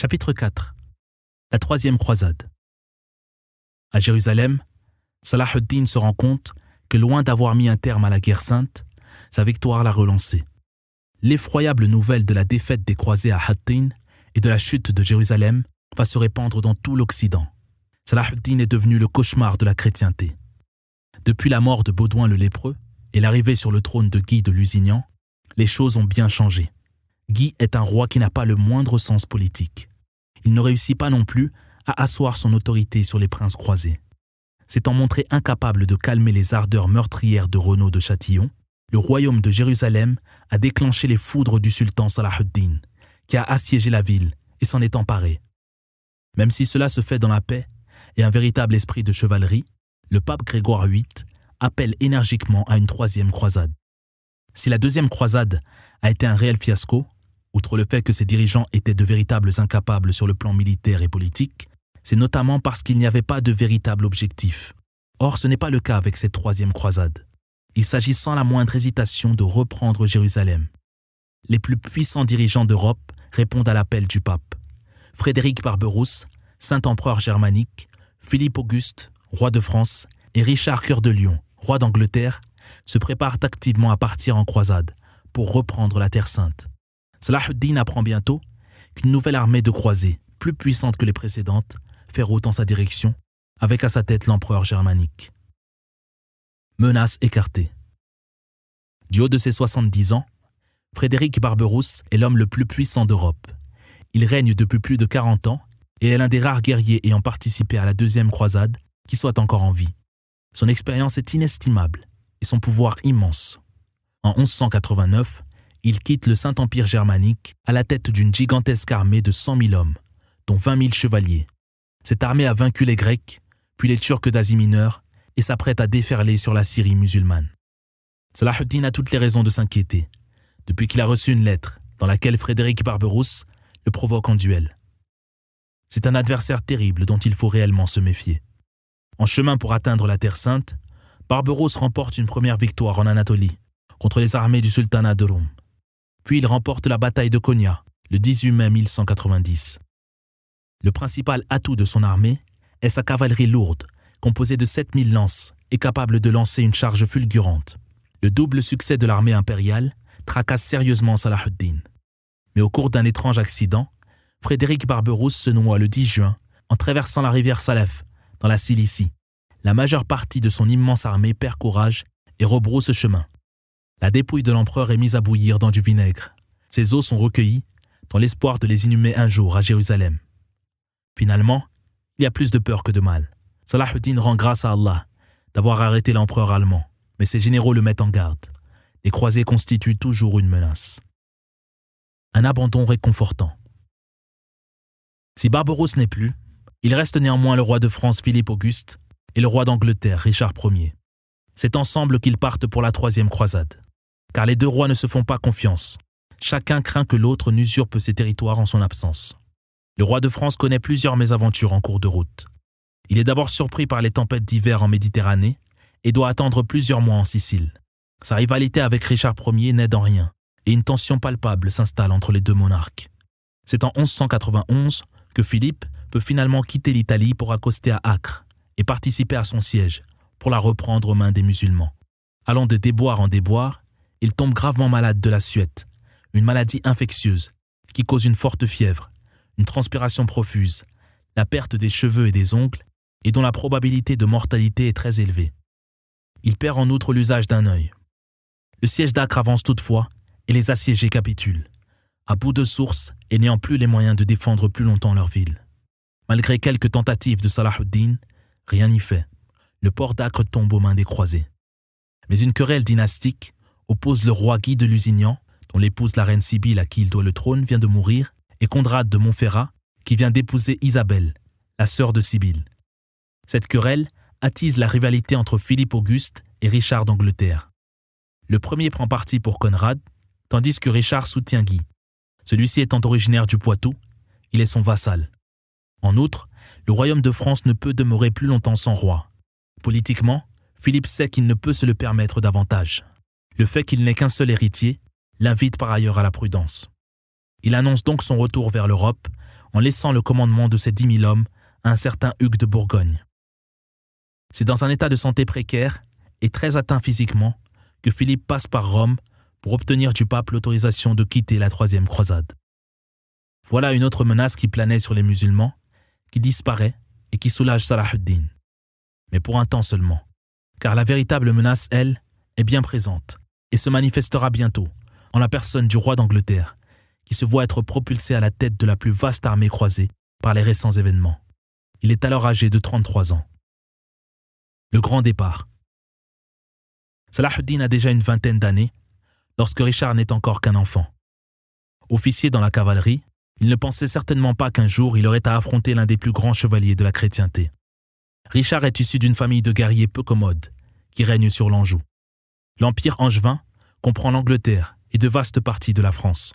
Chapitre 4. La troisième croisade. À Jérusalem, Salah ad-Din se rend compte que loin d'avoir mis un terme à la guerre sainte, sa victoire l'a relancée. L'effroyable nouvelle de la défaite des croisés à Hattin et de la chute de Jérusalem va se répandre dans tout l'Occident. Salah ad-Din est devenu le cauchemar de la chrétienté. Depuis la mort de Baudouin le lépreux et l'arrivée sur le trône de Guy de Lusignan, les choses ont bien changé. Guy est un roi qui n'a pas le moindre sens politique. Il ne réussit pas non plus à asseoir son autorité sur les princes croisés. S'étant montré incapable de calmer les ardeurs meurtrières de Renaud de Châtillon, le royaume de Jérusalem a déclenché les foudres du sultan Salah ad-Din, qui a assiégé la ville et s'en est emparé. Même si cela se fait dans la paix et un véritable esprit de chevalerie, le pape Grégoire VIII appelle énergiquement à une troisième croisade. Si la deuxième croisade a été un réel fiasco, outre le fait que ses dirigeants étaient de véritables incapables sur le plan militaire et politique, c'est notamment parce qu'il n'y avait pas de véritable objectif. Or, ce n'est pas le cas avec cette troisième croisade. Il s'agit sans la moindre hésitation de reprendre Jérusalem. Les plus puissants dirigeants d'Europe répondent à l'appel du pape. Frédéric Barberousse, Saint-Empereur germanique, Philippe Auguste, roi de France, et Richard Cœur de Lion, roi d'Angleterre, se préparent activement à partir en croisade pour reprendre la Terre Sainte. Salah ad-Din apprend bientôt qu'une nouvelle armée de croisés, plus puissante que les précédentes, fait route en sa direction, avec à sa tête l'empereur germanique. Menace écartée. Du haut de ses 70 ans, Frédéric Barberousse est l'homme le plus puissant d'Europe. Il règne depuis plus de 40 ans et est l'un des rares guerriers ayant participé à la deuxième croisade qui soit encore en vie. Son expérience est inestimable et son pouvoir immense. En 1189, il quitte le Saint-Empire germanique à la tête d'une gigantesque armée de 100 000 hommes, dont 20 000 chevaliers. Cette armée a vaincu les Grecs, puis les Turcs d'Asie mineure, et s'apprête à déferler sur la Syrie musulmane. Salah ad-Din a toutes les raisons de s'inquiéter, depuis qu'il a reçu une lettre dans laquelle Frédéric Barberousse le provoque en duel. C'est un adversaire terrible dont il faut réellement se méfier. En chemin pour atteindre la Terre Sainte, Barberousse remporte une première victoire en Anatolie, contre les armées du sultanat de Rome. Puis il remporte la bataille de Konya, le 18 mai 1190. Le principal atout de son armée est sa cavalerie lourde, composée de 7000 lances et capable de lancer une charge fulgurante. Le double succès de l'armée impériale tracasse sérieusement Salah ad-Din. Mais au cours d'un étrange accident, Frédéric Barberousse se noie le 10 juin en traversant la rivière Salef, dans la Cilicie. La majeure partie de son immense armée perd courage et rebrousse chemin. La dépouille de l'empereur est mise à bouillir dans du vinaigre. Ses os sont recueillis dans l'espoir de les inhumer un jour à Jérusalem. Finalement, il y a plus de peur que de mal. Salah ad-Din rend grâce à Allah d'avoir arrêté l'empereur allemand, mais ses généraux le mettent en garde. Les croisés constituent toujours une menace. Un abandon réconfortant. Si Barberousse n'est plus, il reste néanmoins le roi de France Philippe Auguste et le roi d'Angleterre Richard Ier. C'est ensemble qu'ils partent pour la troisième croisade. Car les deux rois ne se font pas confiance. Chacun craint que l'autre n'usurpe ses territoires en son absence. Le roi de France connaît plusieurs mésaventures en cours de route. Il est d'abord surpris par les tempêtes d'hiver en Méditerranée et doit attendre plusieurs mois en Sicile. Sa rivalité avec Richard Ier n'aide en rien et une tension palpable s'installe entre les deux monarques. C'est en 1191 que Philippe peut finalement quitter l'Italie pour accoster à Acre et participer à son siège pour la reprendre aux mains des musulmans. Allant de déboire en déboire, il tombe gravement malade de la suette, une maladie infectieuse qui cause une forte fièvre, une transpiration profuse, la perte des cheveux et des ongles, et dont la probabilité de mortalité est très élevée. Il perd en outre l'usage d'un œil. Le siège d'Acre avance toutefois, et les assiégés capitulent, à bout de source et n'ayant plus les moyens de défendre plus longtemps leur ville. Malgré quelques tentatives de Salah ad-Din, rien n'y fait. Le port d'Acre tombe aux mains des croisés. Mais une querelle dynastique oppose le roi Guy de Lusignan, dont l'épouse la reine Sibylle à qui il doit le trône vient de mourir, et Conrad de Montferrat, qui vient d'épouser Isabelle, la sœur de Sibylle. Cette querelle attise la rivalité entre Philippe Auguste et Richard d'Angleterre. Le premier prend parti pour Conrad, tandis que Richard soutient Guy. Celui-ci étant originaire du Poitou, il est son vassal. En outre, le royaume de France ne peut demeurer plus longtemps sans roi. Politiquement, Philippe sait qu'il ne peut se le permettre davantage. Le fait qu'il n'ait qu'un seul héritier l'invite par ailleurs à la prudence. Il annonce donc son retour vers l'Europe en laissant le commandement de ses 10 000 hommes à un certain Hugues de Bourgogne. C'est dans un état de santé précaire et très atteint physiquement que Philippe passe par Rome pour obtenir du pape l'autorisation de quitter la troisième croisade. Voilà une autre menace qui planait sur les musulmans, qui disparaît et qui soulage Salah ad-Din. Mais pour un temps seulement, car la véritable menace, elle, est bien présente et se manifestera bientôt en la personne du roi d'Angleterre, qui se voit être propulsé à la tête de la plus vaste armée croisée par les récents événements. Il est alors âgé de 33 ans. Le grand départ. Salah ad-Din a déjà une vingtaine d'années, lorsque Richard n'est encore qu'un enfant. Officier dans la cavalerie, il ne pensait certainement pas qu'un jour il aurait à affronter l'un des plus grands chevaliers de la chrétienté. Richard est issu d'une famille de guerriers peu commodes, qui règne sur l'Anjou. L'Empire angevin comprend l'Angleterre et de vastes parties de la France.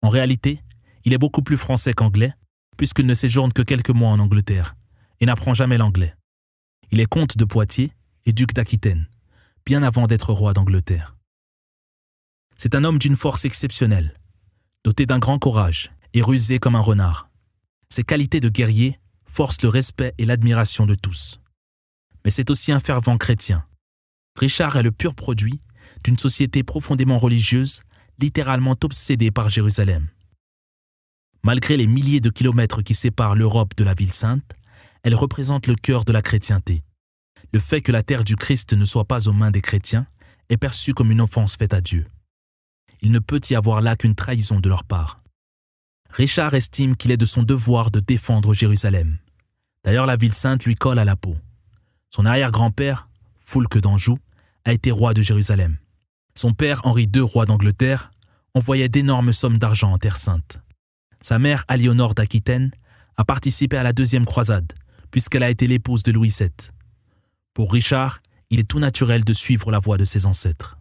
En réalité, il est beaucoup plus français qu'anglais, puisqu'il ne séjourne que quelques mois en Angleterre et n'apprend jamais l'anglais. Il est comte de Poitiers et duc d'Aquitaine, bien avant d'être roi d'Angleterre. C'est un homme d'une force exceptionnelle, doté d'un grand courage et rusé comme un renard. Ses qualités de guerrier forcent le respect et l'admiration de tous. Mais c'est aussi un fervent chrétien. Richard est le pur produit d'une société profondément religieuse, littéralement obsédée par Jérusalem. Malgré les milliers de kilomètres qui séparent l'Europe de la ville sainte, elle représente le cœur de la chrétienté. Le fait que la terre du Christ ne soit pas aux mains des chrétiens est perçu comme une offense faite à Dieu. Il ne peut y avoir là qu'une trahison de leur part. Richard estime qu'il est de son devoir de défendre Jérusalem. D'ailleurs, la ville sainte lui colle à la peau. Son arrière-grand-père, Foulque d'Anjou, a été roi de Jérusalem. Son père, Henri II, roi d'Angleterre, envoyait d'énormes sommes d'argent en Terre sainte. Sa mère, Aliénor d'Aquitaine, a participé à la deuxième croisade, puisqu'elle a été l'épouse de Louis VII. Pour Richard, il est tout naturel de suivre la voie de ses ancêtres.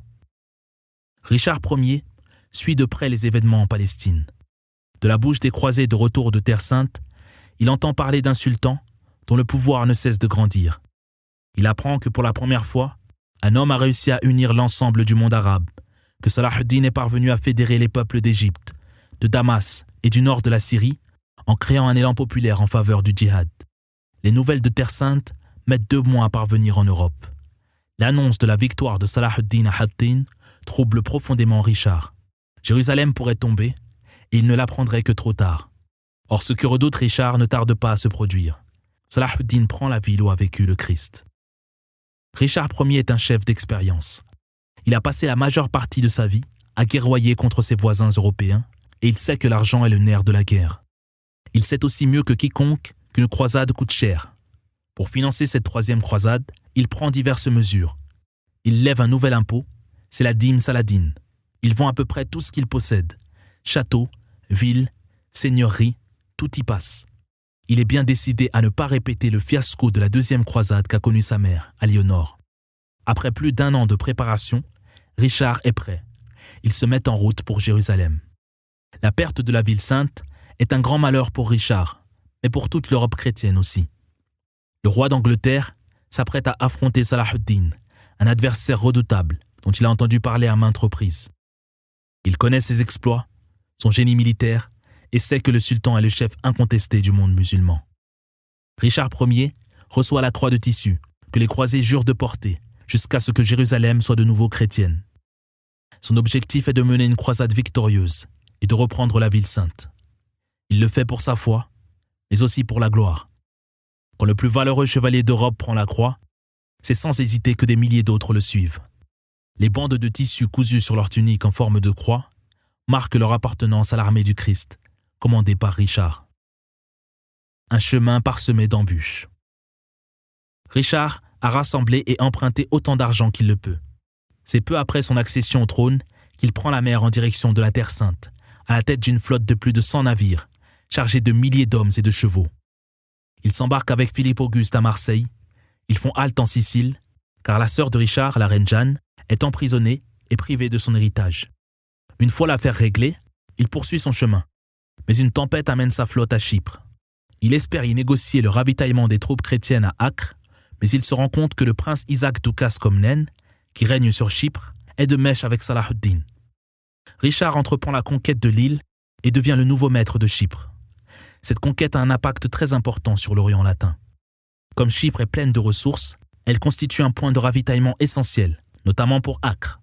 Richard Ier suit de près les événements en Palestine. De la bouche des croisés de retour de Terre sainte, il entend parler d'un sultan dont le pouvoir ne cesse de grandir. Il apprend que pour la première fois, un homme a réussi à unir l'ensemble du monde arabe, que Salah ad-Din est parvenu à fédérer les peuples d'Égypte, de Damas et du nord de la Syrie, en créant un élan populaire en faveur du djihad. Les nouvelles de Terre sainte mettent 2 mois à parvenir en Europe. L'annonce de la victoire de Salah ad-Din à Hattin trouble profondément Richard. Jérusalem pourrait tomber, et il ne l'apprendrait que trop tard. Or, ce que redoute Richard ne tarde pas à se produire. Salah ad-Din prend la ville où a vécu le Christ. Richard Ier est un chef d'expérience. Il a passé la majeure partie de sa vie à guerroyer contre ses voisins européens, et il sait que l'argent est le nerf de la guerre. Il sait aussi mieux que quiconque qu'une croisade coûte cher. Pour financer cette troisième croisade, il prend diverses mesures. Il lève un nouvel impôt, c'est la dîme saladine. Il vend à peu près tout ce qu'il possède. Châteaux, villes, seigneuries, tout y passe. Il est bien décidé à ne pas répéter le fiasco de la deuxième croisade qu'a connue sa mère, Aliénor. Après plus d'1 an de préparation, Richard est prêt. Il se met en route pour Jérusalem. La perte de la ville sainte est un grand malheur pour Richard, mais pour toute l'Europe chrétienne aussi. Le roi d'Angleterre s'apprête à affronter Salah ad-Din, un adversaire redoutable dont il a entendu parler à maintes reprises. Il connaît ses exploits, son génie militaire, et sait que le sultan est le chef incontesté du monde musulman. Richard Ier reçoit la croix de tissu que les croisés jurent de porter jusqu'à ce que Jérusalem soit de nouveau chrétienne. Son objectif est de mener une croisade victorieuse et de reprendre la ville sainte. Il le fait pour sa foi, mais aussi pour la gloire. Quand le plus valeureux chevalier d'Europe prend la croix, c'est sans hésiter que des milliers d'autres le suivent. Les bandes de tissu cousues sur leur tunique en forme de croix marquent leur appartenance à l'armée du Christ, commandée par Richard. Un chemin parsemé d'embûches. Richard a rassemblé et emprunté autant d'argent qu'il le peut. C'est peu après son accession au trône qu'il prend la mer en direction de la Terre Sainte, à la tête d'une flotte de plus de 100 navires, chargés de milliers d'hommes et de chevaux. Il s'embarque avec Philippe Auguste à Marseille. Ils font halte en Sicile, car la sœur de Richard, la reine Jeanne, est emprisonnée et privée de son héritage. Une fois l'affaire réglée, il poursuit son chemin. Mais une tempête amène sa flotte à Chypre. Il espère y négocier le ravitaillement des troupes chrétiennes à Acre, mais il se rend compte que le prince Isaac Doukas Comnène, qui règne sur Chypre, est de mèche avec Salah ad-Din. Richard entreprend la conquête de l'île et devient le nouveau maître de Chypre. Cette conquête a un impact très important sur l'Orient latin. Comme Chypre est pleine de ressources, elle constitue un point de ravitaillement essentiel, notamment pour Acre.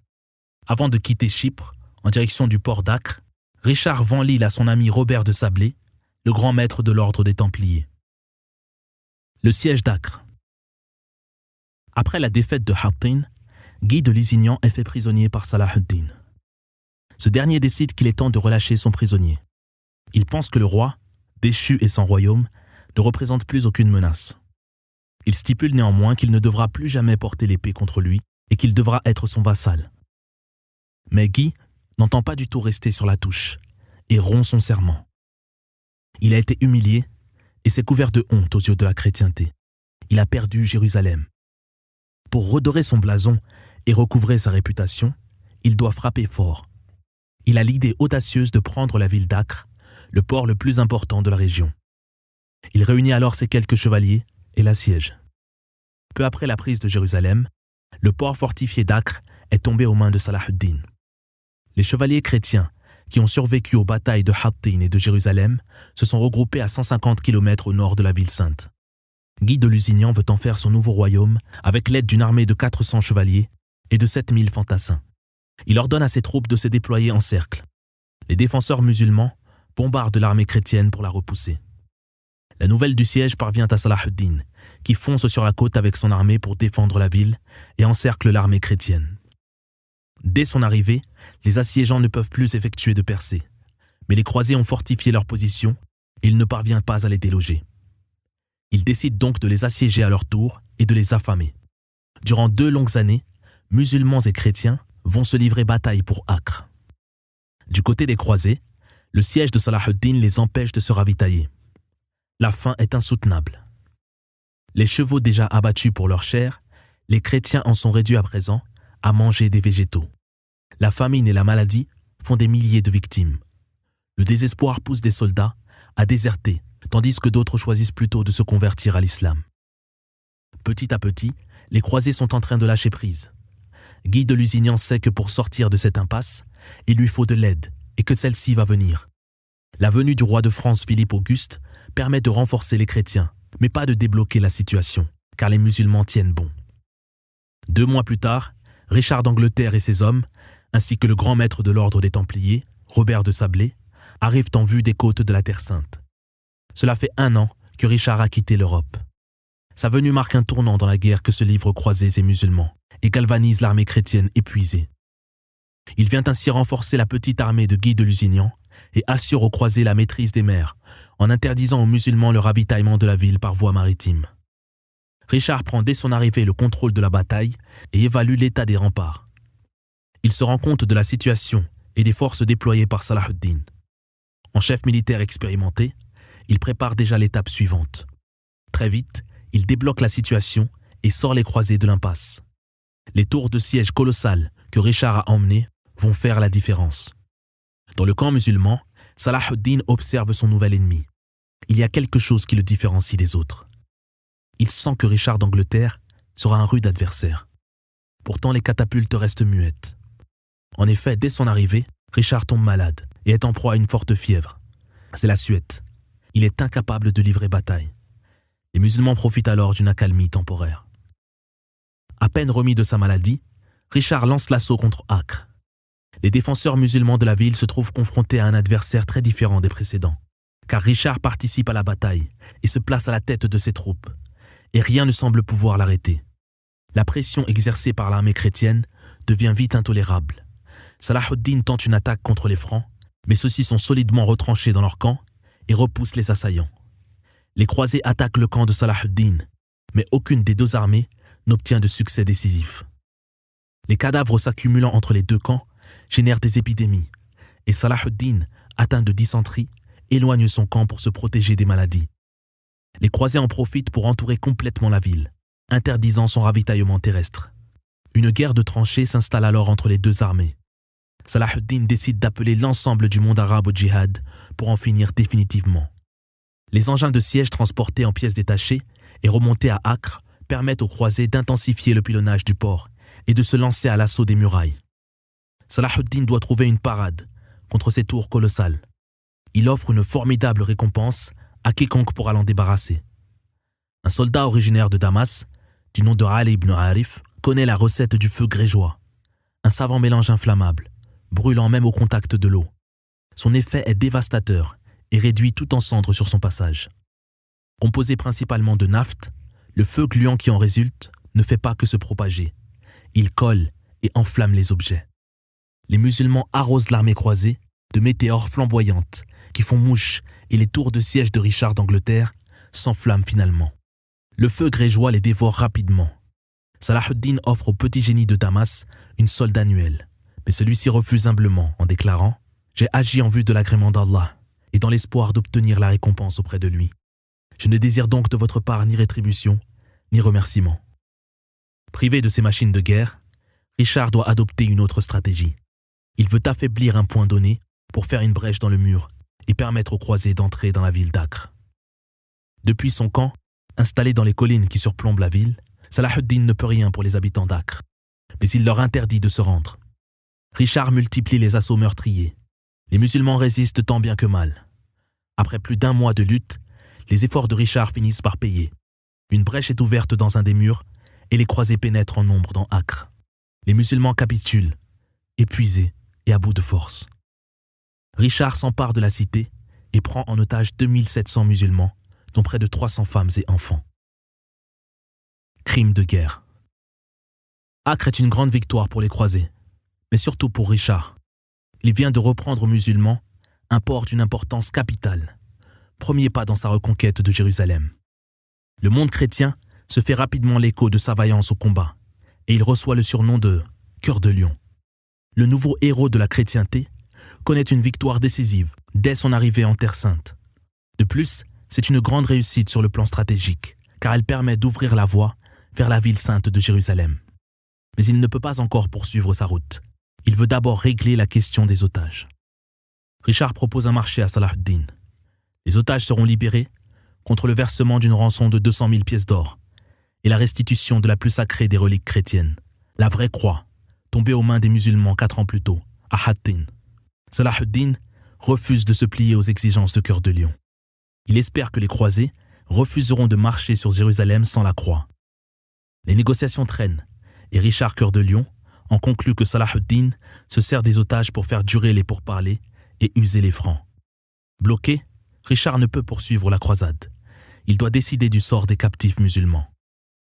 Avant de quitter Chypre, en direction du port d'Acre, Richard vend l'île à son ami Robert de Sablé, le grand maître de l'ordre des Templiers. Le siège d'Acre. Après la défaite de Hattin, Guy de Lusignan est fait prisonnier par Salah ad-Din. Ce dernier décide qu'il est temps de relâcher son prisonnier. Il pense que le roi, déchu et sans royaume, ne représente plus aucune menace. Il stipule néanmoins qu'il ne devra plus jamais porter l'épée contre lui et qu'il devra être son vassal. Mais Guy n'entend pas du tout rester sur la touche et rompt son serment. Il a été humilié et s'est couvert de honte aux yeux de la chrétienté. Il a perdu Jérusalem. Pour redorer son blason et recouvrer sa réputation, il doit frapper fort. Il a l'idée audacieuse de prendre la ville d'Acre, le port le plus important de la région. Il réunit alors ses quelques chevaliers et l'assiège. Peu après la prise de Jérusalem, le port fortifié d'Acre est tombé aux mains de Salah ad-Din. Les chevaliers chrétiens qui ont survécu aux batailles de Hattin et de Jérusalem se sont regroupés à 150 km au nord de la ville sainte. Guy de Lusignan veut en faire son nouveau royaume avec l'aide d'une armée de 400 chevaliers et de 7000 fantassins. Il ordonne à ses troupes de se déployer en cercle. Les défenseurs musulmans bombardent l'armée chrétienne pour la repousser. La nouvelle du siège parvient à Salah ad-Din, qui fonce sur la côte avec son armée pour défendre la ville et encercle l'armée chrétienne. Dès son arrivée, les assiégeants ne peuvent plus effectuer de percées, mais les croisés ont fortifié leur position et il ne parvient pas à les déloger. Il décide donc de les assiéger à leur tour et de les affamer. Durant 2 longues années, musulmans et chrétiens vont se livrer bataille pour Acre. Du côté des croisés, le siège de Salah ad-Din les empêche de se ravitailler. La faim est insoutenable. Les chevaux déjà abattus pour leur chair, les chrétiens en sont réduits à présent à manger des végétaux. La famine et la maladie font des milliers de victimes. Le désespoir pousse des soldats à déserter, tandis que d'autres choisissent plutôt de se convertir à l'islam. Petit à petit, les croisés sont en train de lâcher prise. Guy de Lusignan sait que pour sortir de cette impasse, il lui faut de l'aide et que celle-ci va venir. La venue du roi de France Philippe Auguste permet de renforcer les chrétiens, mais pas de débloquer la situation, car les musulmans tiennent bon. 2 mois plus tard, Richard d'Angleterre et ses hommes, ainsi que le grand maître de l'ordre des Templiers, Robert de Sablé, arrivent en vue des côtes de la Terre Sainte. Cela fait 1 an que Richard a quitté l'Europe. Sa venue marque un tournant dans la guerre que se livrent croisés et musulmans et galvanise l'armée chrétienne épuisée. Il vient ainsi renforcer la petite armée de Guy de Lusignan et assure aux croisés la maîtrise des mers en interdisant aux musulmans le ravitaillement de la ville par voie maritime. Richard prend dès son arrivée le contrôle de la bataille et évalue l'état des remparts. Il se rend compte de la situation et des forces déployées par Salah ad-Din. En chef militaire expérimenté, il prépare déjà l'étape suivante. Très vite, il débloque la situation et sort les croisés de l'impasse. Les tours de siège colossales que Richard a emmenées vont faire la différence. Dans le camp musulman, Salah ad-Din observe son nouvel ennemi. Il y a quelque chose qui le différencie des autres. Il sent que Richard d'Angleterre sera un rude adversaire. Pourtant, les catapultes restent muettes. En effet, dès son arrivée, Richard tombe malade et est en proie à une forte fièvre. C'est la suette. Il est incapable de livrer bataille. Les musulmans profitent alors d'une accalmie temporaire. À peine remis de sa maladie, Richard lance l'assaut contre Acre. Les défenseurs musulmans de la ville se trouvent confrontés à un adversaire très différent des précédents, car Richard participe à la bataille et se place à la tête de ses troupes, et rien ne semble pouvoir l'arrêter. La pression exercée par l'armée chrétienne devient vite intolérable. Salah ad-Din tente une attaque contre les Francs, mais ceux-ci sont solidement retranchés dans leur camp et repoussent les assaillants. Les croisés attaquent le camp de Salah ad-Din, mais aucune des 2 armées n'obtient de succès décisif. Les cadavres s'accumulant entre les 2 camps génèrent des épidémies, et Salah ad-Din, atteint de dysenterie, éloigne son camp pour se protéger des maladies. Les croisés en profitent pour entourer complètement la ville, interdisant son ravitaillement terrestre. Une guerre de tranchées s'installe alors entre les 2 armées. Salah ad-Din décide d'appeler l'ensemble du monde arabe au djihad pour en finir définitivement. Les engins de siège transportés en pièces détachées et remontés à Acre permettent aux croisés d'intensifier le pilonnage du port et de se lancer à l'assaut des murailles. Salah ad-Din doit trouver une parade contre ces tours colossales. Il offre une formidable récompense à quiconque pourra l'en débarrasser. Un soldat originaire de Damas, du nom de Ali ibn Arif, connaît la recette du feu grégeois, un savant mélange inflammable, brûlant même au contact de l'eau. Son effet est dévastateur et réduit tout en cendres sur son passage. Composé principalement de naphte, le feu gluant qui en résulte ne fait pas que se propager. Il colle et enflamme les objets. Les musulmans arrosent l'armée croisée de météores flamboyantes qui font mouche et les tours de siège de Richard d'Angleterre s'enflamment finalement. Le feu grégeois les dévore rapidement. Salah ad-Din offre au petit génie de Damas une solde annuelle, mais celui-ci refuse humblement en déclarant « J'ai agi en vue de l'agrément d'Allah et dans l'espoir d'obtenir la récompense auprès de lui. Je ne désire donc de votre part ni rétribution, ni remerciement. » Privé de ses machines de guerre, Richard doit adopter une autre stratégie. Il veut affaiblir un point donné pour faire une brèche dans le mur et permettre aux croisés d'entrer dans la ville d'Acre. Depuis son camp, installé dans les collines qui surplombent la ville, Salah ad-Din ne peut rien pour les habitants d'Acre, mais il leur interdit de se rendre. Richard multiplie les assauts meurtriers. Les musulmans résistent tant bien que mal. Après plus d'1 mois de lutte, les efforts de Richard finissent par payer. Une brèche est ouverte dans un des murs et les croisés pénètrent en nombre dans Acre. Les musulmans capitulent, épuisés et à bout de force. Richard s'empare de la cité et prend en otage 2700 musulmans, dont près de 300 femmes et enfants. Crime de guerre. Acre est une grande victoire pour les croisés, mais surtout pour Richard. Il vient de reprendre aux musulmans un port d'une importance capitale, premier pas dans sa reconquête de Jérusalem. Le monde chrétien se fait rapidement l'écho de sa vaillance au combat, et il reçoit le surnom de « Cœur de lion ». Le nouveau héros de la chrétienté connaît une victoire décisive dès son arrivée en Terre Sainte. De plus, c'est une grande réussite sur le plan stratégique, car elle permet d'ouvrir la voie vers la ville sainte de Jérusalem. Mais il ne peut pas encore poursuivre sa route. Il veut d'abord régler la question des otages. Richard propose un marché à Salah ad-Din. Les otages seront libérés contre le versement d'une rançon de 200 000 pièces d'or et la restitution de la plus sacrée des reliques chrétiennes, la vraie croix, tombée aux mains des musulmans 4 ans plus tôt, à Hattin. Salah ad-Din refuse de se plier aux exigences de Cœur de Lion. Il espère que les croisés refuseront de marcher sur Jérusalem sans la croix. Les négociations traînent et Richard Cœur de Lion en conclut que Salah ad-Din se sert des otages pour faire durer les pourparlers et user les francs. Bloqué, Richard ne peut poursuivre la croisade. Il doit décider du sort des captifs musulmans.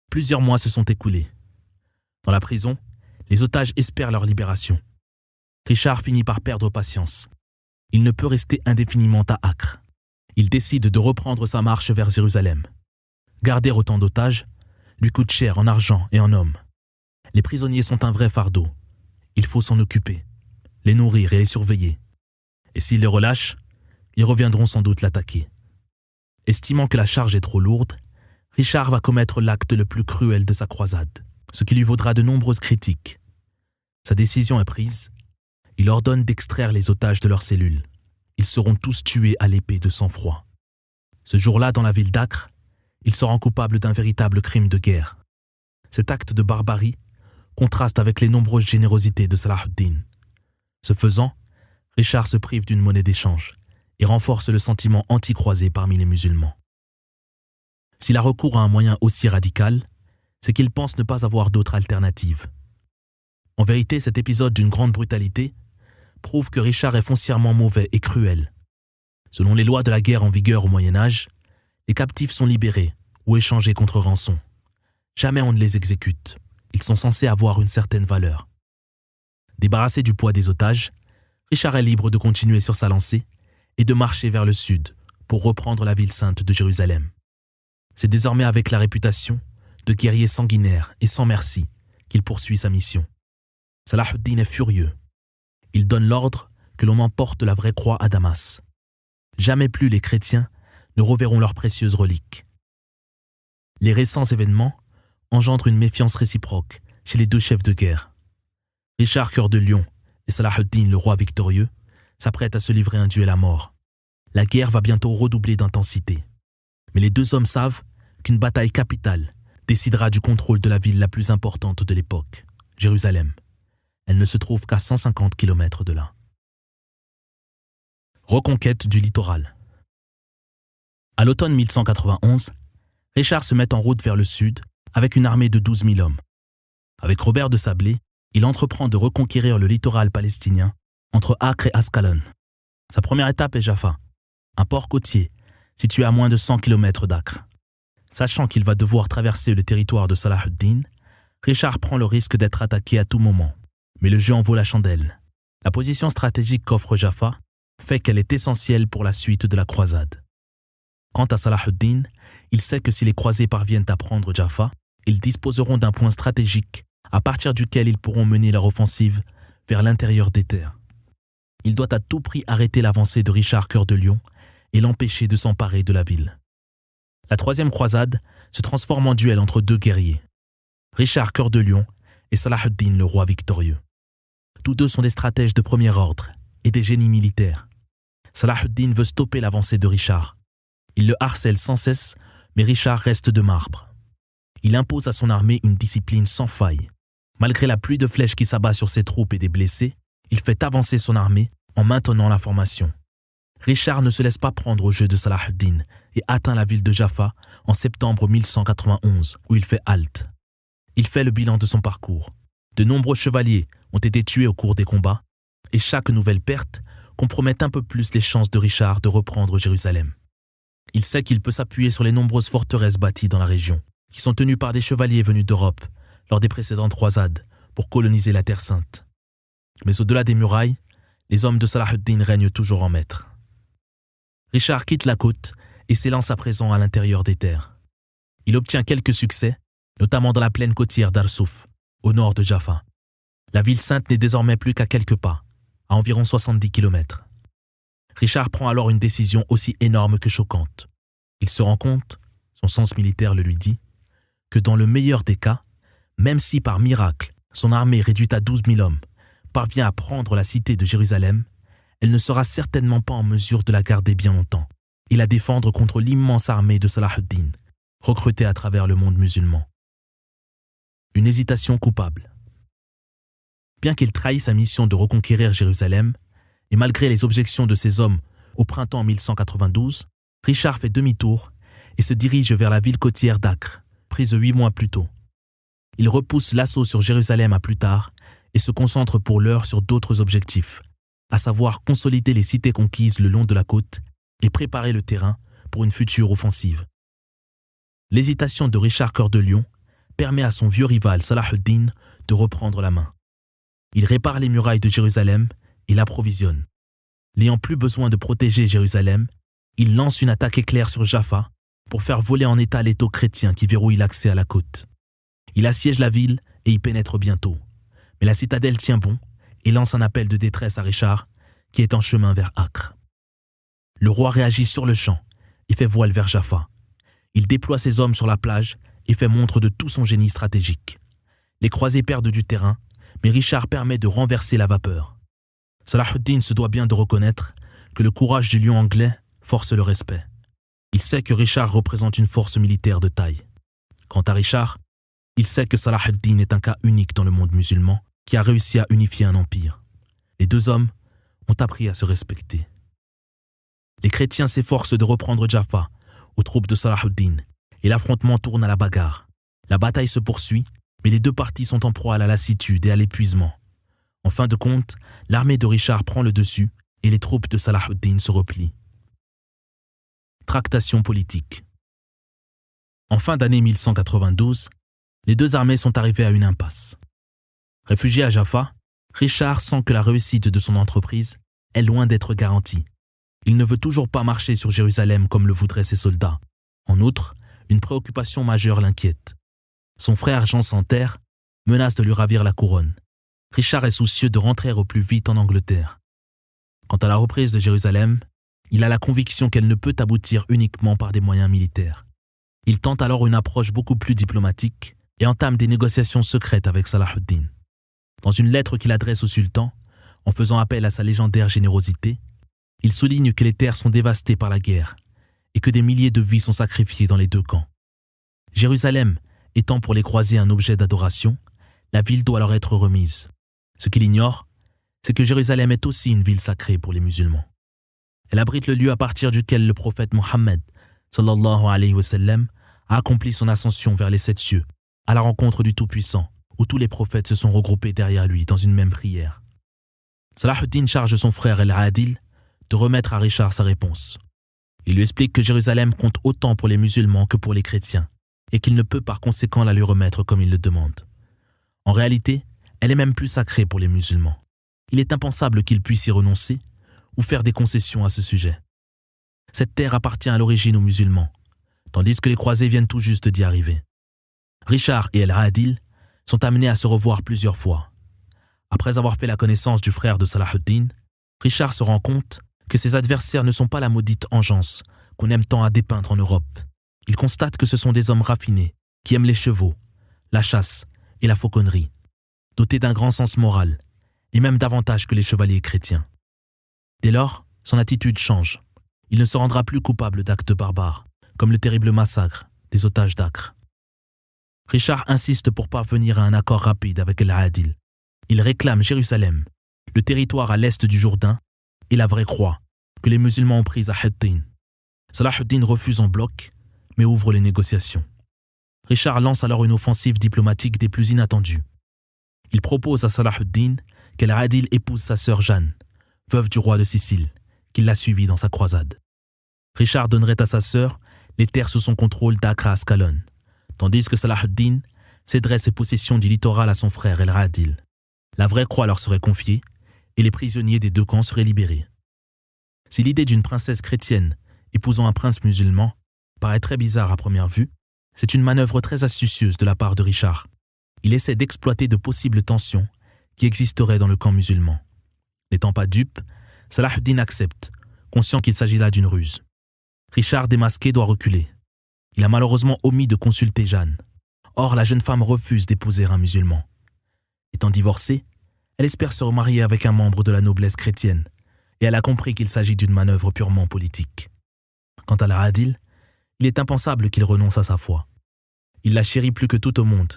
Plusieurs mois se sont écoulés. Dans la prison, les otages espèrent leur libération. Richard finit par perdre patience. Il ne peut rester indéfiniment à Acre. Il décide de reprendre sa marche vers Jérusalem. Garder autant d'otages lui coûte cher en argent et en hommes. Les prisonniers sont un vrai fardeau. Il faut s'en occuper, les nourrir et les surveiller. Et s'il les relâche, ils reviendront sans doute l'attaquer. Estimant que la charge est trop lourde, Richard va commettre l'acte le plus cruel de sa croisade, ce qui lui vaudra de nombreuses critiques. Sa décision est prise. Il ordonne d'extraire les otages de leurs cellules. Ils seront tous tués à l'épée de sang-froid. Ce jour-là, dans la ville d'Acre, il se rend coupable d'un véritable crime de guerre. Cet acte de barbarie contraste avec les nombreuses générosités de Salah ad-Din. Ce faisant, Richard se prive d'une monnaie d'échange et renforce le sentiment anti-croisé parmi les musulmans. S'il a recours à un moyen aussi radical, c'est qu'il pense ne pas avoir d'autre alternative. En vérité, cet épisode d'une grande brutalité prouve que Richard est foncièrement mauvais et cruel. Selon les lois de la guerre en vigueur au Moyen-Âge, les captifs sont libérés ou échangés contre rançon. Jamais on ne les exécute. Ils sont censés avoir une certaine valeur. Débarrassé du poids des otages, Richard est libre de continuer sur sa lancée et de marcher vers le sud pour reprendre la ville sainte de Jérusalem. C'est désormais avec la réputation de guerrier sanguinaire et sans merci qu'il poursuit sa mission. Salah ad-Din est furieux. Il donne l'ordre que l'on emporte la vraie croix à Damas. Jamais plus les chrétiens ne reverront leurs précieuses reliques. Les récents événements engendrent une méfiance réciproque chez les deux chefs de guerre. Richard Cœur de Lion et Salah ad-Din, le roi victorieux, s'apprêtent à se livrer un duel à mort. La guerre va bientôt redoubler d'intensité. Mais les deux hommes savent qu'une bataille capitale décidera du contrôle de la ville la plus importante de l'époque, Jérusalem. Elle ne se trouve qu'à 150 km de là. Reconquête du littoral. À l'automne 1191, Richard se met en route vers le sud avec une armée de 12 000 hommes. Avec Robert de Sablé, il entreprend de reconquérir le littoral palestinien entre Acre et Ascalon. Sa première étape est Jaffa, un port côtier situé à moins de 100 km d'Acre. Sachant qu'il va devoir traverser le territoire de Salah ad-Din, Richard prend le risque d'être attaqué à tout moment. Mais le jeu en vaut la chandelle. La position stratégique qu'offre Jaffa fait qu'elle est essentielle pour la suite de la croisade. Quant à Salah ad-Din, il sait que si les croisés parviennent à prendre Jaffa, ils disposeront d'un point stratégique à partir duquel ils pourront mener leur offensive vers l'intérieur des terres. Il doit à tout prix arrêter l'avancée de Richard Cœur de Lion et l'empêcher de s'emparer de la ville. La troisième croisade se transforme en duel entre deux guerriers, Richard Cœur de Lion et Salah ad-Din le roi victorieux. Tous deux sont des stratèges de premier ordre et des génies militaires. Salah ad-Din veut stopper l'avancée de Richard. Il le harcèle sans cesse, mais Richard reste de marbre. Il impose à son armée une discipline sans faille. Malgré la pluie de flèches qui s'abat sur ses troupes et des blessés, il fait avancer son armée en maintenant la formation. Richard ne se laisse pas prendre au jeu de Salah ad-Din et atteint la ville de Jaffa en septembre 1191, où il fait halte. Il fait le bilan de son parcours. De nombreux chevaliers ont été tués au cours des combats, et chaque nouvelle perte compromet un peu plus les chances de Richard de reprendre Jérusalem. Il sait qu'il peut s'appuyer sur les nombreuses forteresses bâties dans la région, qui sont tenues par des chevaliers venus d'Europe lors des précédentes croisades pour coloniser la Terre Sainte. Mais au-delà des murailles, les hommes de Salah ad-Din règnent toujours en maître. Richard quitte la côte et s'élance à présent à l'intérieur des terres. Il obtient quelques succès, notamment dans la plaine côtière d'Arsouf, au nord de Jaffa. La ville sainte n'est désormais plus qu'à quelques pas, à environ 70 km. Richard prend alors une décision aussi énorme que choquante. Il se rend compte, son sens militaire le lui dit, que dans le meilleur des cas, même si par miracle, son armée réduite à 12 000 hommes parvient à prendre la cité de Jérusalem, elle ne sera certainement pas en mesure de la garder bien longtemps et la défendre contre l'immense armée de Salah ad-Din, recrutée à travers le monde musulman. Une hésitation coupable. Bien qu'il trahisse sa mission de reconquérir Jérusalem, et malgré les objections de ses hommes au printemps 1192, Richard fait demi-tour et se dirige vers la ville côtière d'Acre, prise 8 mois plus tôt. Il repousse l'assaut sur Jérusalem à plus tard et se concentre pour l'heure sur d'autres objectifs, à savoir consolider les cités conquises le long de la côte et préparer le terrain pour une future offensive. L'hésitation de Richard Cœur de Lion permet à son vieux rival Salah ad-Din de reprendre la main. Il répare les murailles de Jérusalem et l'approvisionne. N'ayant plus besoin de protéger Jérusalem, il lance une attaque éclair sur Jaffa pour faire voler en état l'étau chrétien qui verrouille l'accès à la côte. Il assiège la ville et y pénètre bientôt. Mais la citadelle tient bon et lance un appel de détresse à Richard, qui est en chemin vers Acre. Le roi réagit sur le champ et fait voile vers Jaffa. Il déploie ses hommes sur la plage et fait montre de tout son génie stratégique. Les croisés perdent du terrain, mais Richard permet de renverser la vapeur. Salah ad-Din se doit bien de reconnaître que le courage du lion anglais force le respect. Il sait que Richard représente une force militaire de taille. Quant à Richard, il sait que Salah ad-Din est un cas unique dans le monde musulman qui a réussi à unifier un empire. Les deux hommes ont appris à se respecter. Les chrétiens s'efforcent de reprendre Jaffa aux troupes de Salah ad-Din et l'affrontement tourne à la bagarre. La bataille se poursuit, mais les deux parties sont en proie à la lassitude et à l'épuisement. En fin de compte, l'armée de Richard prend le dessus et les troupes de Salah ad-Din se replient. Tractation politique. En fin d'année 1192, les deux armées sont arrivées à une impasse. Réfugié à Jaffa, Richard sent que la réussite de son entreprise est loin d'être garantie. Il ne veut toujours pas marcher sur Jérusalem comme le voudraient ses soldats. En outre, une préoccupation majeure l'inquiète. Son frère Jean sans terre menace de lui ravir la couronne. Richard est soucieux de rentrer au plus vite en Angleterre. Quant à la reprise de Jérusalem, il a la conviction qu'elle ne peut aboutir uniquement par des moyens militaires. Il tente alors une approche beaucoup plus diplomatique et entame des négociations secrètes avec Salah ad-Din. Dans une lettre qu'il adresse au sultan, en faisant appel à sa légendaire générosité, il souligne que les terres sont dévastées par la guerre et que des milliers de vies sont sacrifiées dans les deux camps. Jérusalem étant pour les croisés un objet d'adoration, la ville doit leur être remise. Ce qu'il ignore, c'est que Jérusalem est aussi une ville sacrée pour les musulmans. Elle abrite le lieu à partir duquel le prophète Mohammed, sallallahu alayhi wa sallam, a accompli son ascension vers les 7 cieux, à la rencontre du Tout-Puissant, où tous les prophètes se sont regroupés derrière lui dans une même prière. Salah ad-Din charge son frère Al-Adil de remettre à Richard sa réponse. Il lui explique que Jérusalem compte autant pour les musulmans que pour les chrétiens, et qu'il ne peut par conséquent la lui remettre comme il le demande. En réalité, elle est même plus sacrée pour les musulmans. Il est impensable qu'il puisse y renoncer ou faire des concessions à ce sujet. Cette terre appartient à l'origine aux musulmans, tandis que les croisés viennent tout juste d'y arriver. Richard et Al-Adil sont amenés à se revoir plusieurs fois. Après avoir fait la connaissance du frère de Salah ad-Din, Richard se rend compte que ses adversaires ne sont pas la maudite engeance qu'on aime tant à dépeindre en Europe. Il constate que ce sont des hommes raffinés, qui aiment les chevaux, la chasse et la fauconnerie, dotés d'un grand sens moral, et même davantage que les chevaliers chrétiens. Dès lors, son attitude change. Il ne se rendra plus coupable d'actes barbares, comme le terrible massacre des otages d'Acre. Richard insiste pour parvenir à un accord rapide avec Al-Adil. Il réclame Jérusalem, le territoire à l'est du Jourdain, et la vraie croix que les musulmans ont prise à Hattin. Salah ad-Din refuse en bloc, mais ouvre les négociations. Richard lance alors une offensive diplomatique des plus inattendues. Il propose à Salah ad-Din qu'Al-Adil épouse sa sœur Jeanne, veuve du roi de Sicile, qui l'a suivi dans sa croisade. Richard donnerait à sa sœur les terres sous son contrôle d'Acre à Ascalon, tandis que Salah ad-Din céderait ses possessions du littoral à son frère Al-Adil. La vraie croix leur serait confiée et les prisonniers des deux camps seraient libérés. Si l'idée d'une princesse chrétienne épousant un prince musulman paraît très bizarre à première vue, c'est une manœuvre très astucieuse de la part de Richard. Il essaie d'exploiter de possibles tensions qui existeraient dans le camp musulman. N'étant pas dupe, Salah ad-Din accepte, conscient qu'il s'agit là d'une ruse. Richard, démasqué, doit reculer. Il a malheureusement omis de consulter Jeanne. Or, la jeune femme refuse d'épouser un musulman. Étant divorcée, elle espère se remarier avec un membre de la noblesse chrétienne, et elle a compris qu'il s'agit d'une manœuvre purement politique. Quant à Al-Adil, il est impensable qu'il renonce à sa foi. Il la chérit plus que tout au monde,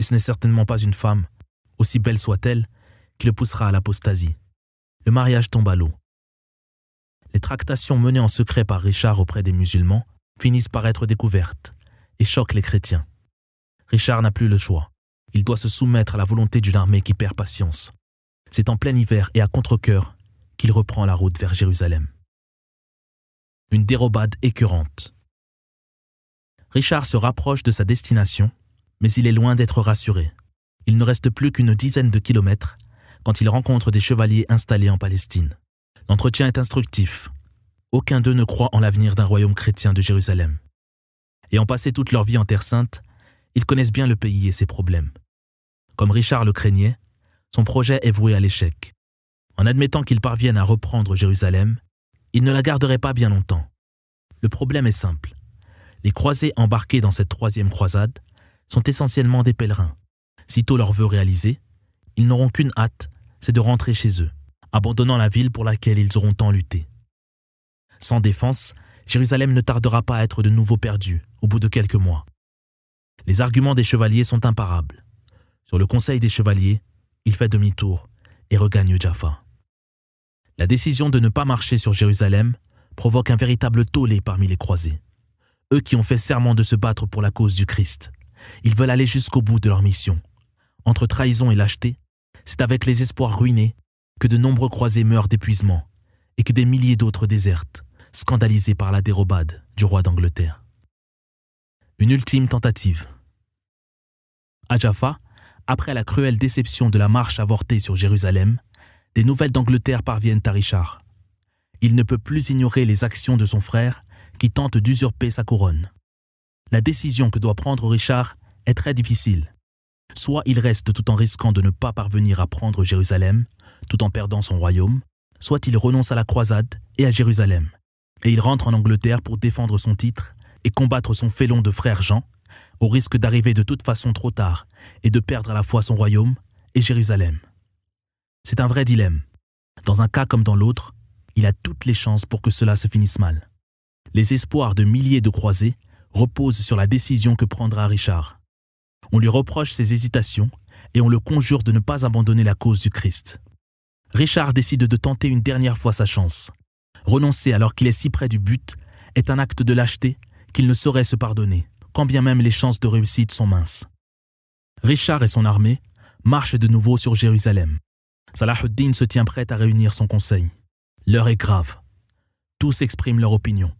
et ce n'est certainement pas une femme, aussi belle soit-elle, qui le poussera à l'apostasie. Le mariage tombe à l'eau. Les tractations menées en secret par Richard auprès des musulmans finissent par être découvertes et choquent les chrétiens. Richard n'a plus le choix. Il doit se soumettre à la volonté d'une armée qui perd patience. C'est en plein hiver et à contre-cœur qu'il reprend la route vers Jérusalem. Une dérobade écœurante. Richard se rapproche de sa destination, mais il est loin d'être rassuré. Il ne reste plus qu'une dizaine de kilomètres quand il rencontre des chevaliers installés en Palestine. L'entretien est instructif. Aucun d'eux ne croit en l'avenir d'un royaume chrétien de Jérusalem. Ayant passé toute leur vie en Terre Sainte, ils connaissent bien le pays et ses problèmes. Comme Richard le craignait, son projet est voué à l'échec. En admettant qu'ils parviennent à reprendre Jérusalem, ils ne la garderaient pas bien longtemps. Le problème est simple. Les croisés embarqués dans cette troisième croisade sont essentiellement des pèlerins. Sitôt leur vœu réalisé, ils n'auront qu'une hâte, c'est de rentrer chez eux, abandonnant la ville pour laquelle ils auront tant lutté. Sans défense, Jérusalem ne tardera pas à être de nouveau perdue au bout de quelques mois. Les arguments des chevaliers sont imparables. Sur le conseil des chevaliers, il fait demi-tour et regagne Jaffa. La décision de ne pas marcher sur Jérusalem provoque un véritable tollé parmi les croisés. Eux qui ont fait serment de se battre pour la cause du Christ. Ils veulent aller jusqu'au bout de leur mission. Entre trahison et lâcheté, c'est avec les espoirs ruinés que de nombreux croisés meurent d'épuisement et que des milliers d'autres désertent, scandalisés par la dérobade du roi d'Angleterre. Une ultime tentative. À Jaffa, après la cruelle déception de la marche avortée sur Jérusalem, des nouvelles d'Angleterre parviennent à Richard. Il ne peut plus ignorer les actions de son frère qui tente d'usurper sa couronne. La décision que doit prendre Richard est très difficile. Soit il reste tout en risquant de ne pas parvenir à prendre Jérusalem, tout en perdant son royaume, soit il renonce à la croisade et à Jérusalem, et il rentre en Angleterre pour défendre son titre et combattre son félon de frère Jean, au risque d'arriver de toute façon trop tard et de perdre à la fois son royaume et Jérusalem. C'est un vrai dilemme. Dans un cas comme dans l'autre, il a toutes les chances pour que cela se finisse mal. Les espoirs de milliers de croisés reposent sur la décision que prendra Richard. On lui reproche ses hésitations et on le conjure de ne pas abandonner la cause du Christ. Richard décide de tenter une dernière fois sa chance. Renoncer alors qu'il est si près du but est un acte de lâcheté qu'il ne saurait se pardonner, quand bien même les chances de réussite sont minces. Richard et son armée marchent de nouveau sur Jérusalem. Salah ad-Din se tient prêt à réunir son conseil. L'heure est grave. Tous expriment leur opinion.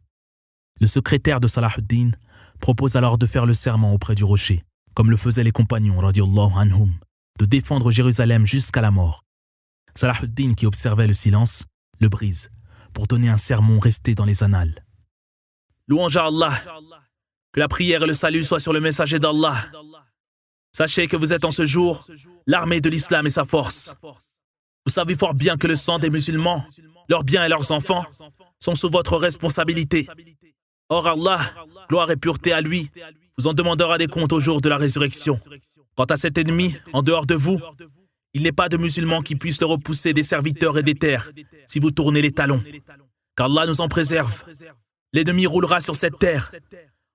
Le secrétaire de Salah ad-Din propose alors de faire le serment auprès du rocher, comme le faisaient les compagnons, radiyallahu anhum, de défendre Jérusalem jusqu'à la mort. Salah ad-Din, qui observait le silence, le brise, pour donner un sermon resté dans les annales. Louange à Allah, que la prière et le salut soient sur le messager d'Allah. Sachez que vous êtes en ce jour l'armée de l'islam et sa force. Vous savez fort bien que le sang des musulmans, leurs biens et leurs enfants, sont sous votre responsabilité. Or Allah, gloire et pureté à lui, vous en demandera des comptes au jour de la résurrection. Quant à cet ennemi, en dehors de vous, il n'est pas de musulman qui puisse le repousser des serviteurs et des terres, si vous tournez les talons. Qu'Allah nous en préserve. L'ennemi roulera sur cette terre,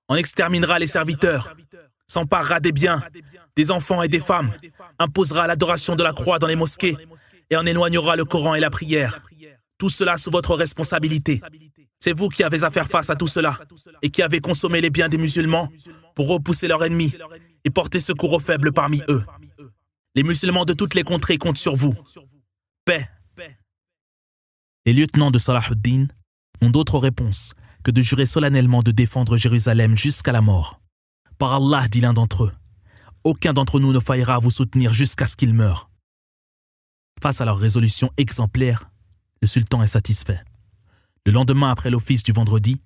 en exterminera les serviteurs, s'emparera des biens, des enfants et des femmes, imposera l'adoration de la croix dans les mosquées et en éloignera le Coran et la prière. Tout cela sous votre responsabilité. C'est vous qui avez à faire face à tout cela et qui avez consommé les biens des musulmans pour repousser leurs ennemis et porter secours aux faibles parmi eux. Les musulmans de toutes les contrées comptent sur vous. Paix. Les lieutenants de Salah ad-Din n'ont d'autre réponse que de jurer solennellement de défendre Jérusalem jusqu'à la mort. Par Allah, dit l'un d'entre eux, aucun d'entre nous ne faillira à vous soutenir jusqu'à ce qu'il meure. Face à leur résolution exemplaire, le sultan est satisfait. Le lendemain, après l'office du vendredi,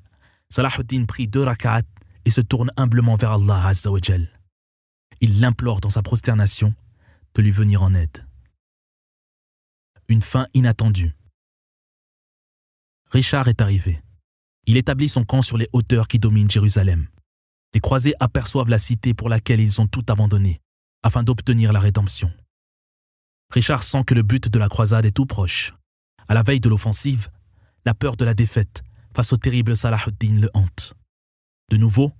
Salah ad-Din prie 2 rak'at et se tourne humblement vers Allah Azza wa Jal. Il l'implore dans sa prosternation de lui venir en aide. Une fin inattendue. Richard est arrivé. Il établit son camp sur les hauteurs qui dominent Jérusalem. Les croisés aperçoivent la cité pour laquelle ils ont tout abandonné, afin d'obtenir la rédemption. Richard sent que le but de la croisade est tout proche. À la veille de l'offensive, la peur de la défaite face au terrible Salah ad-Din le hante. De nouveau,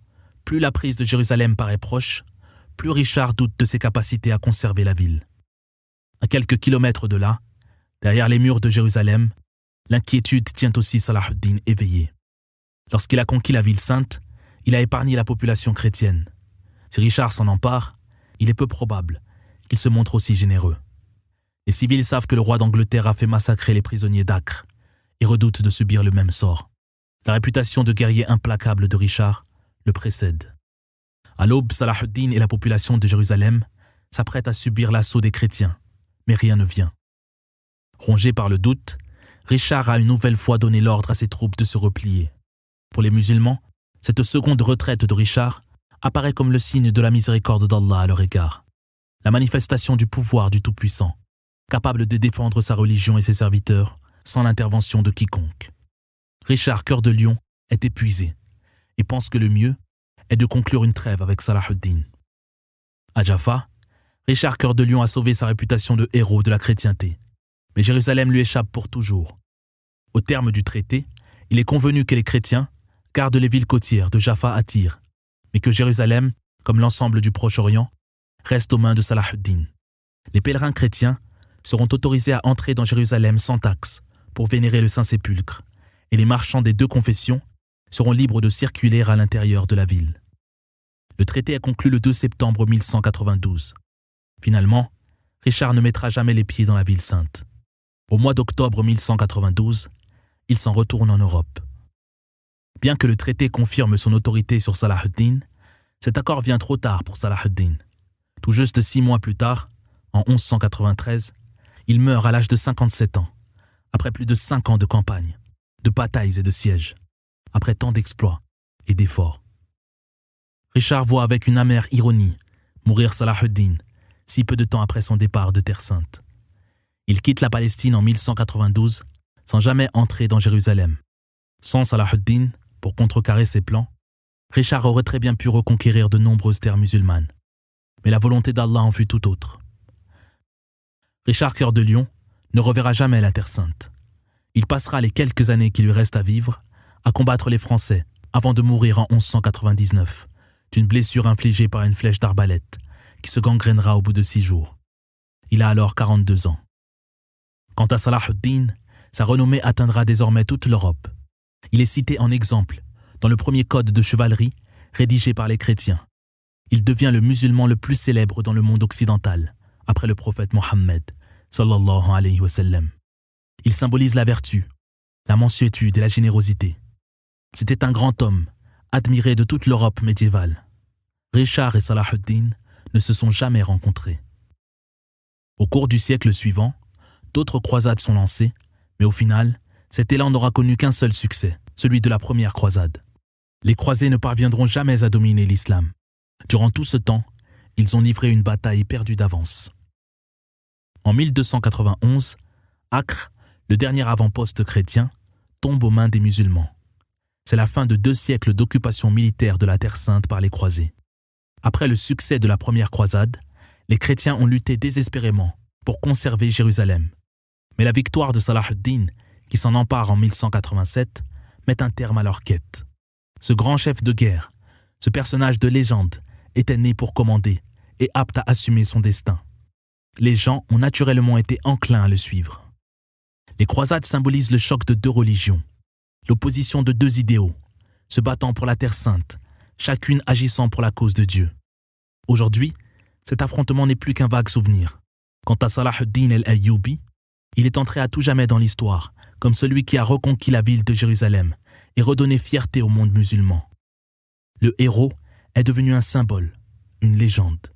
plus la prise de Jérusalem paraît proche, plus Richard doute de ses capacités à conserver la ville. À quelques kilomètres de là, derrière les murs de Jérusalem, l'inquiétude tient aussi Salah ad-Din éveillé. Lorsqu'il a conquis la ville sainte, il a épargné la population chrétienne. Si Richard s'en empare, il est peu probable qu'il se montre aussi généreux. Les civils savent que le roi d'Angleterre a fait massacrer les prisonniers d'Acre et redoutent de subir le même sort. La réputation de guerrier implacable de Richard le précède. À l'aube, Salah ad-Din et la population de Jérusalem s'apprêtent à subir l'assaut des chrétiens, mais rien ne vient. Rongé par le doute, Richard a une nouvelle fois donné l'ordre à ses troupes de se replier. Pour les musulmans, cette seconde retraite de Richard apparaît comme le signe de la miséricorde d'Allah à leur égard. La manifestation du pouvoir du Tout-Puissant, capable de défendre sa religion et ses serviteurs sans l'intervention de quiconque. Richard, cœur de lion, est épuisé et pense que le mieux est de conclure une trêve avec Salah ad-Din. À Jaffa, Richard, cœur de lion, a sauvé sa réputation de héros de la chrétienté, mais Jérusalem lui échappe pour toujours. Au terme du traité, il est convenu que les chrétiens gardent les villes côtières de Jaffa à Tyr, mais que Jérusalem, comme l'ensemble du Proche-Orient, reste aux mains de Salah ad-Din. Les pèlerins chrétiens seront autorisés à entrer dans Jérusalem sans taxe pour vénérer le Saint-Sépulcre, et les marchands des deux confessions seront libres de circuler à l'intérieur de la ville. Le traité est conclu le 2 septembre 1192. Finalement, Richard ne mettra jamais les pieds dans la ville sainte. Au mois d'octobre 1192, il s'en retourne en Europe. Bien que le traité confirme son autorité sur Salah ad-Din, cet accord vient trop tard pour Salah ad-Din. Tout juste 6 mois plus tard, en 1193, il meurt à l'âge de 57 ans, après plus de 5 ans de campagne, de batailles et de sièges, après tant d'exploits et d'efforts. Richard voit avec une amère ironie mourir Salah ad-Din, si peu de temps après son départ de Terre Sainte. Il quitte la Palestine en 1192 sans jamais entrer dans Jérusalem. Sans Salah ad-Din, pour contrecarrer ses plans, Richard aurait très bien pu reconquérir de nombreuses terres musulmanes. Mais la volonté d'Allah en fut tout autre. Richard, cœur de lion, ne reverra jamais la Terre Sainte. Il passera les quelques années qui lui restent à vivre à combattre les Français avant de mourir en 1199 d'une blessure infligée par une flèche d'arbalète qui se gangrénera au bout de 6 jours. Il a alors 42 ans. Quant à Salah ad-Din, sa renommée atteindra désormais toute l'Europe. Il est cité en exemple dans le premier code de chevalerie rédigé par les chrétiens. Il devient le musulman le plus célèbre dans le monde occidental, après le prophète Mohammed, sallallahu alayhi wa sallam. Il symbolise la vertu, la mansuétude et la générosité. C'était un grand homme, admiré de toute l'Europe médiévale. Richard et Salah ad-Din ne se sont jamais rencontrés. Au cours du siècle suivant, d'autres croisades sont lancées, mais au final, cet élan n'aura connu qu'un seul succès, celui de la première croisade. Les croisés ne parviendront jamais à dominer l'islam. Durant tout ce temps, ils ont livré une bataille perdue d'avance. En 1291, Acre, le dernier avant-poste chrétien, tombe aux mains des musulmans. C'est la fin de 2 siècles d'occupation militaire de la Terre Sainte par les croisés. Après le succès de la première croisade, les chrétiens ont lutté désespérément pour conserver Jérusalem. Mais la victoire de Salah ad-Din, qui s'en empare en 1187, met un terme à leur quête. Ce grand chef de guerre, ce personnage de légende, était né pour commander et apte à assumer son destin. Les gens ont naturellement été enclins à le suivre. Les croisades symbolisent le choc de 2 religions, l'opposition de 2 idéaux, se battant pour la Terre Sainte, chacune agissant pour la cause de Dieu. Aujourd'hui, cet affrontement n'est plus qu'un vague souvenir. Quant à Salah ad-Din al-Ayyubi, il est entré à tout jamais dans l'histoire comme celui qui a reconquis la ville de Jérusalem et redonné fierté au monde musulman. Le héros est devenu un symbole, une légende.